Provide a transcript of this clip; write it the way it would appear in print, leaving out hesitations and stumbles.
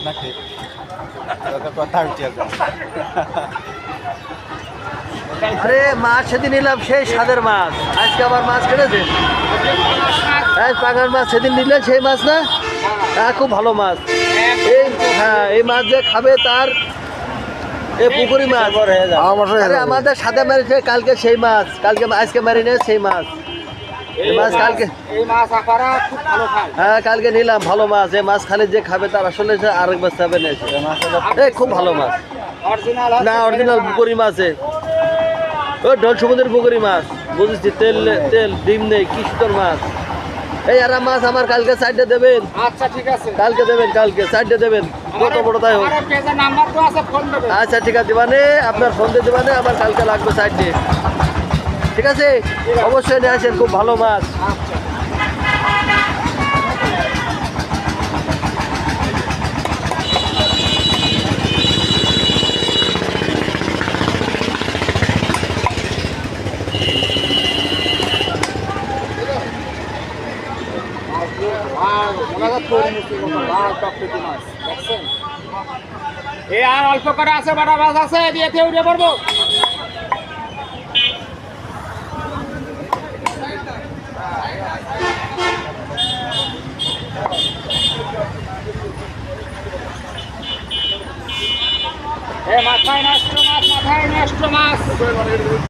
নাকি কথা উঠিয়ে যায়। আরে মাছ সেদিন নিলাম সেই স্বাদের মাছ, আজকে আবার মাছ কেটেছেন? হ্যাঁ পাঙ্গাস মাছ সেদিন নিলেন সেই মাছ না? হ্যাঁ খুব ভালো মাছ। এই হ্যাঁ এই মাছ যে খাবে তার এই পুকুরি মাছ। আরে আমাদের সাদা মারিছে কালকে সেই মাছ, কালকে আজকে মারিনে সেই মাছ। এই মাছ কালকে হ্যাঁ কালকে নিলাম ভালো মাছ। এই মাছ খালি যে খাবে তার আসলে আরেক মাছ খাবে না। এই খুব ভালো মাছ না, অরিজিনাল পুকুরি মাছে ও ঢোল সমুদ্রের পুকুরি মাছ বুঝেছি। তেল তেল ডিম নেই, কি সুন্দর মাছ। এই আর মাছ আমার কালকে সাইডে দেবেন। আচ্ছা ঠিক আছে, কালকে দেবেন, কালকে সাইডে দেবেন, কত বড় তাই হোক। আচ্ছা ঠিক আছে দিবানে, আপনার ফোন দিয়ে দিবানে, আমার কালকে লাগবে সাইডে। ঠিক আছে অবশ্যই নিয়ে আসেন, খুব ভালো মাছ। এ আর অল্প করে আছে, বাটা মাছ আছে, দিয়ে উঠে পড়বো। মাথায় নষ্ট মাছ, মাথায় নষ্ট মাছ।